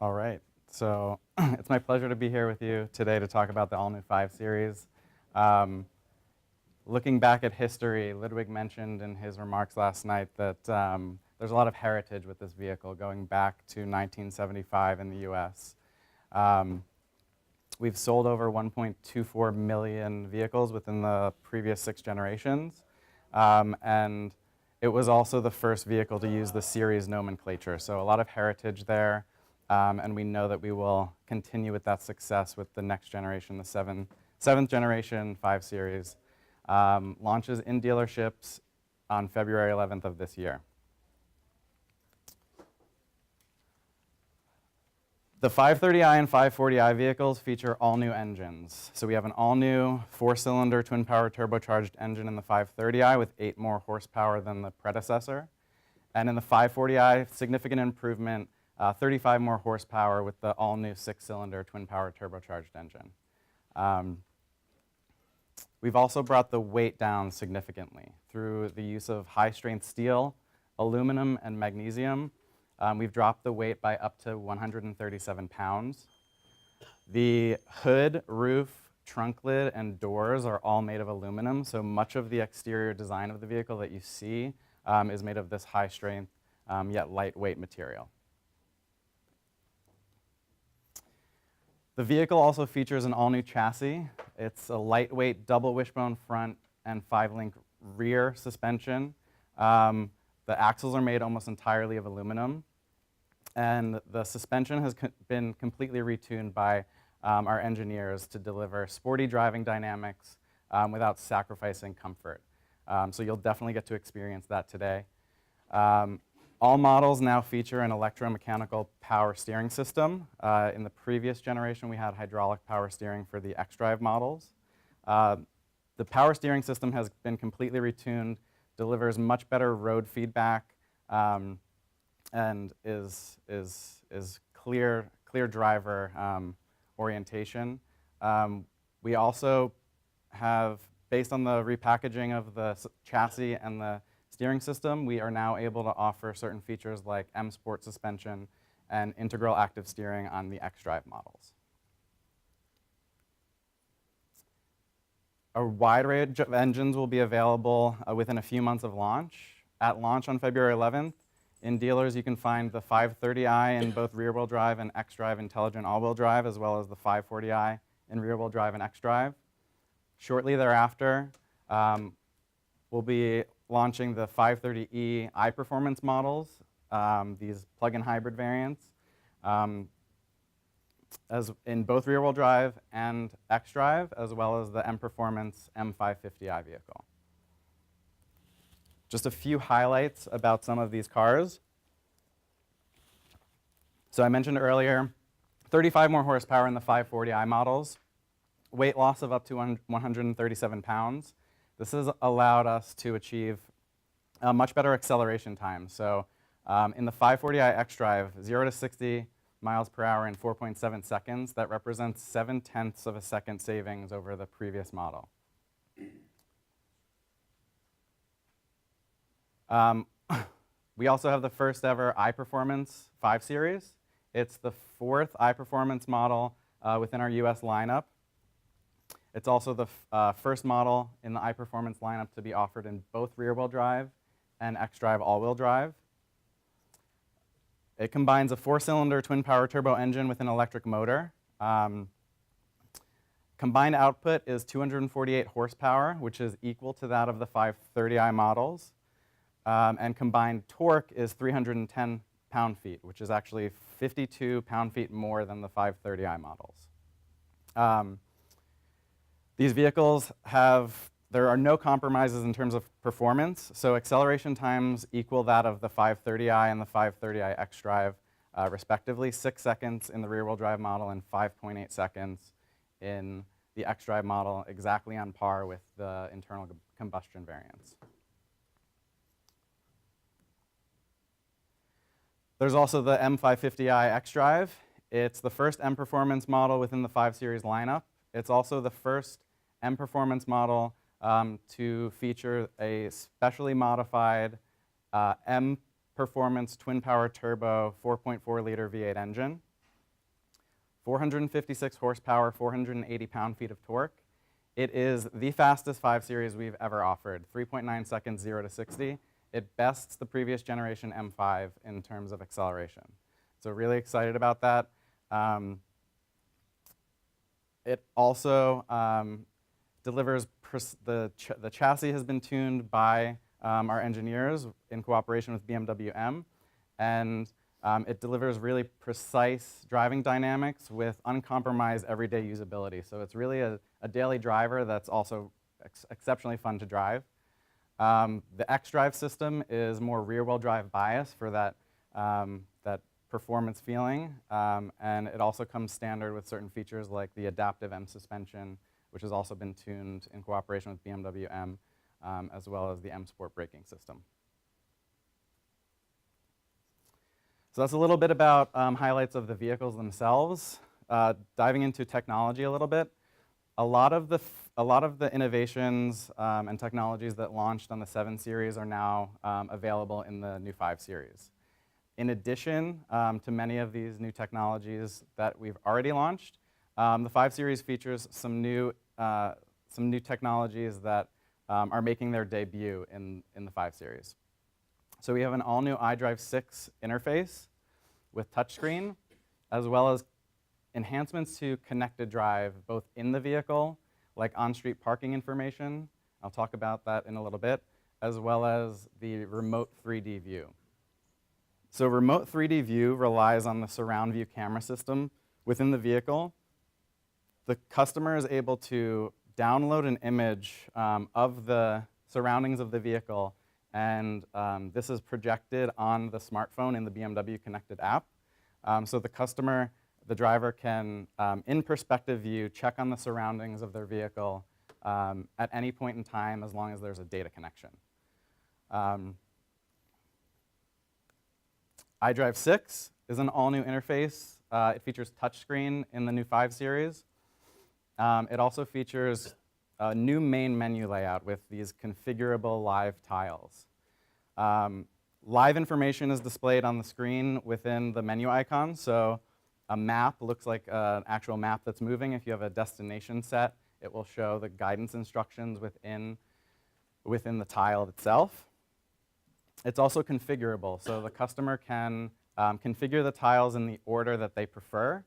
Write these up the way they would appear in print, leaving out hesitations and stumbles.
All right, so it's my pleasure to be here with you today to talk about the all-new 5 Series. Looking back at history, Ludwig mentioned in his remarks last night that there's a lot of heritage with this vehicle going back to 1975 in the US. We've sold over 1.24 million vehicles within the previous 6 generations, and it was also the first vehicle to use the series nomenclature, so a lot of heritage there. And we know that we will continue with that success with the next generation, the seventh generation 5 Series. Launches in dealerships on February 11th of this year. The 530i and 540i vehicles feature all-new engines. So we have an all-new 4-cylinder twin-power turbocharged engine in the 530i with 8 more horsepower than the predecessor. And in the 540i, significant improvement, 35 more horsepower with the all-new 6-cylinder twin-power turbocharged engine. We've also brought the weight down significantly through the use of high-strength steel, aluminum, and magnesium. We've dropped the weight by up to 137 pounds. The hood, roof, trunk lid, and doors are all made of aluminum, so much of the exterior design of the vehicle that you see is made of this high-strength yet lightweight material. The vehicle also features an all-new chassis. It's a lightweight double wishbone front and 5-link rear suspension. The axles are made almost entirely of aluminum. And the suspension has been completely retuned by our engineers to deliver sporty driving dynamics without sacrificing comfort. So you'll definitely get to experience that today. All models now feature an electromechanical power steering system. In the previous generation, we had hydraulic power steering for the xDrive models. The power steering system has been completely retuned, delivers much better road feedback, and is clear driver orientation. We also have, based on the repackaging of the chassis and the steering system, we are now able to offer certain features like M Sport suspension and integral active steering on the xDrive models. A wide range of engines will be available within a few months of launch. At launch on February 11th, in dealers you can find the 530i in both rear-wheel drive and xDrive intelligent all-wheel drive, as well as the 540i in rear-wheel drive and xDrive. Shortly thereafter, we'll be launching the 530e iPerformance models, these plug-in hybrid variants, as in both rear-wheel drive and xDrive, as well as the M-Performance M550i vehicle. Just a few highlights about some of these cars. So I mentioned earlier, 35 more horsepower in the 540i models, weight loss of up to 137 pounds. This has allowed us to achieve a much better acceleration time. So in the 540i xDrive, 0 to 60 miles per hour in 4.7 seconds. That represents 0.7 of a second savings over the previous model. We also have the first ever iPerformance 5 Series. It's the 4th iPerformance model within our US lineup. It's also the first model in the iPerformance lineup to be offered in both rear-wheel drive and xDrive all-wheel drive. It combines a 4-cylinder twin-power turbo engine with an electric motor. Combined output is 248 horsepower, which is equal to that of the 530i models. And combined torque is 310 pound-feet, which is actually 52 pound-feet more than the 530i models. These vehicles there are no compromises in terms of performance, so acceleration times equal that of the 530i and the 530i xDrive, respectively, 6 seconds in the rear-wheel drive model and 5.8 seconds in the xDrive model, exactly on par with the internal combustion variants. There's also the M550i xDrive. It's the first M-Performance model within the 5 Series lineup. It's also the first M-Performance model to feature a specially modified M-Performance twin-power turbo 4.4-liter V8 engine. 456 horsepower, 480 pound-feet of torque. It is the fastest 5 Series we've ever offered, 3.9 seconds 0 to 60. It bests the previous generation M5 in terms of acceleration. So really excited about that. It also delivers, the chassis has been tuned by our engineers in cooperation with BMW M, and it delivers really precise driving dynamics with uncompromised everyday usability. So it's really a daily driver that's also exceptionally fun to drive. The xDrive system is more rear-wheel drive bias for that, that performance feeling, and it also comes standard with certain features like the adaptive M suspension, which has also been tuned in cooperation with BMW M, as well as the M Sport braking system. So that's a little bit about highlights of the vehicles themselves. Diving into technology a little bit, a lot of the innovations and technologies that launched on the 7 Series are now available in the new 5 Series. In addition to many of these new technologies that we've already launched, the 5 Series features some new technologies that are making their debut in the 5 Series. So we have an all-new iDrive 6 interface with touchscreen, as well as enhancements to connected drive, both in the vehicle, like on-street parking information. I'll talk about that in a little bit, as well as the remote 3D view. So remote 3D view relies on the surround view camera system within the vehicle. The customer is able to download an image of the surroundings of the vehicle, and this is projected on the smartphone in the BMW connected app. So the driver can, in perspective view, check on the surroundings of their vehicle at any point in time as long as there's a data connection. iDrive 6 is an all-new interface. It features touchscreen in the new 5 Series. It also features a new main menu layout with these configurable live tiles. Live information is displayed on the screen within the menu icon. So a map looks like an actual map that's moving. If you have a destination set, it will show the guidance instructions within the tile itself. It's also configurable, so the customer can configure the tiles in the order that they prefer,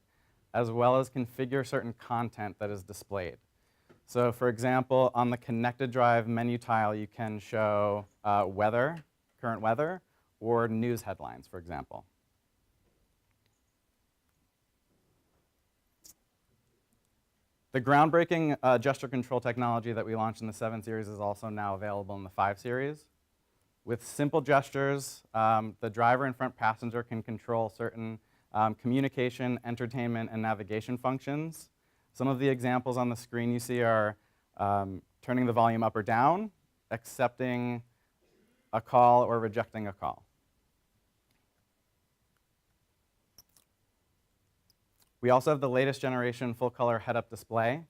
as well as configure certain content that is displayed. So for example, on the connected drive menu tile, you can show weather, current weather, or news headlines, for example. The groundbreaking gesture control technology that we launched in the 7 Series is also now available in the 5 Series. With simple gestures, the driver and front passenger can control certain communication, entertainment, and navigation functions. Some of the examples on the screen you see are turning the volume up or down, accepting a call, or rejecting a call. We also have the latest generation full-color head-up display.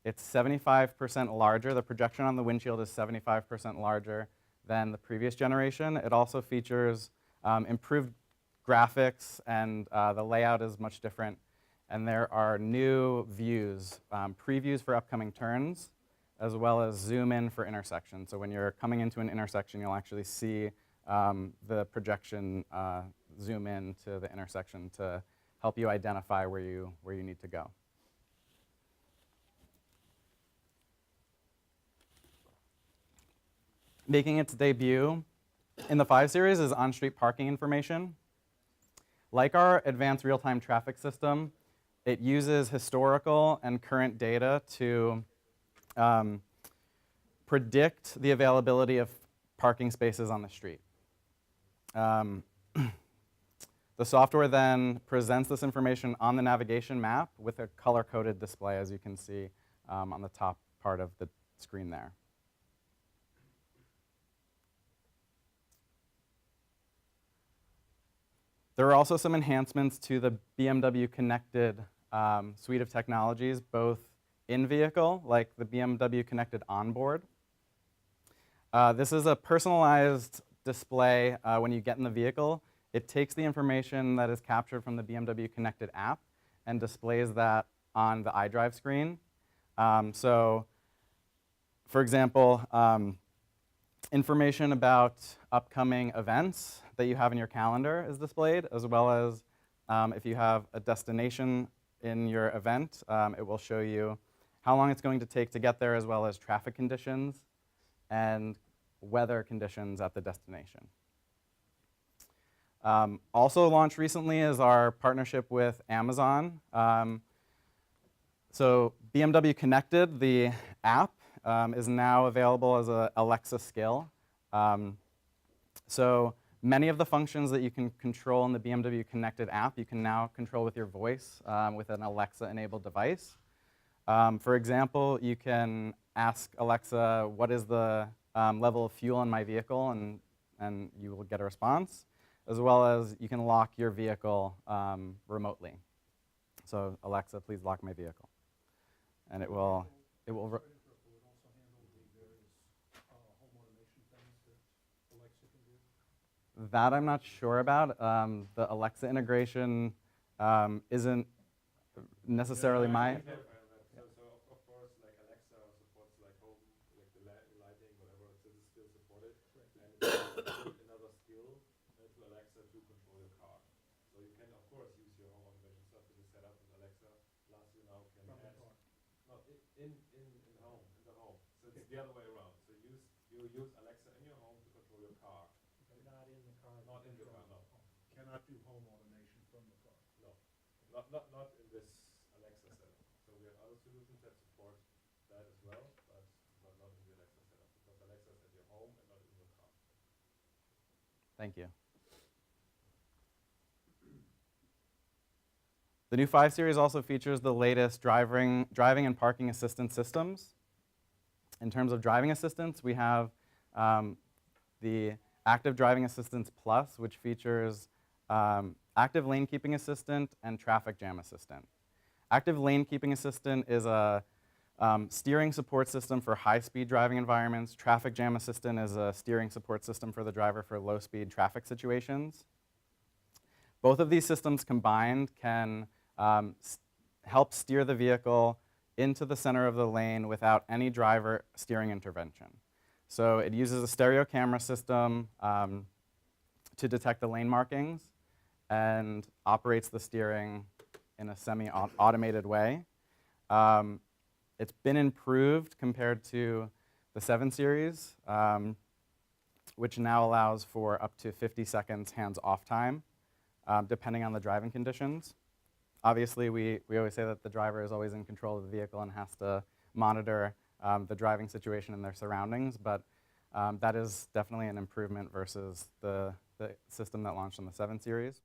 It's 75% larger. The projection on the windshield is 75% larger than the previous generation. It also features improved graphics, and the layout is much different. And there are new views, previews for upcoming turns, as well as zoom in for intersections. So when you're coming into an intersection, you'll actually see the projection zoom in to the intersection to help you identify where you need to go. Making its debut in the 5 Series is on-street parking information. Like our advanced real-time traffic system, it uses historical and current data to predict the availability of parking spaces on the street. The software then presents this information on the navigation map with a color-coded display, as you can see on the top part of the screen there. There are also some enhancements to the BMW connected suite of technologies, both in-vehicle, like the BMW connected onboard. This is a personalized display when you get in the vehicle. It takes the information that is captured from the BMW connected app and displays that on the iDrive screen. So, for example, information about upcoming events that you have in your calendar is displayed, as well as if you have a destination in your event, it will show you how long it's going to take to get there, as well as traffic conditions and weather conditions at the destination. Also launched recently is our partnership with Amazon. So BMW Connected, the app, is now available as an Alexa skill. So many of the functions that you can control in the BMW Connected app, you can now control with your voice with an Alexa-enabled device. For example, you can ask Alexa, what is the level of fuel in my vehicle, and you will get a response, as well as you can lock your vehicle remotely. So Alexa, please lock my vehicle. And it will that I'm not sure about. The Alexa integration isn't necessarily my. So of course, like Alexa supports like home, like the lighting, whatever. So this is still supported, and it's another skill to Alexa to control your car. So you can of course use your home automation stuff to be set up with Alexa. Plus you now can add no in the home. So it's the other way around. So you use Alexa in your home to control your car. But not in the car. Not in the car, no. Cannot do home automation from the car. No, not in this Alexa setup. So we have other solutions that support that as well, but not in the Alexa setup, because Alexa is at your home and not in your car. Thank you. The new 5 Series also features the latest driving and parking assistance systems. In terms of driving assistance, we have the Active Driving Assistance Plus, which features Active Lane Keeping Assistant and Traffic Jam Assistant. Active Lane Keeping Assistant is a steering support system for high-speed driving environments. Traffic Jam Assistant is a steering support system for the driver for low-speed traffic situations. Both of these systems combined can help steer the vehicle into the center of the lane without any driver steering intervention. So it uses a stereo camera system to detect the lane markings and operates the steering in a semi-automated way. It's been improved compared to the 7 Series, which now allows for up to 50 seconds hands-off time, depending on the driving conditions. Obviously, we always say that the driver is always in control of the vehicle and has to monitor the driving situation and their surroundings, but that is definitely an improvement versus the system that launched on the 7 Series.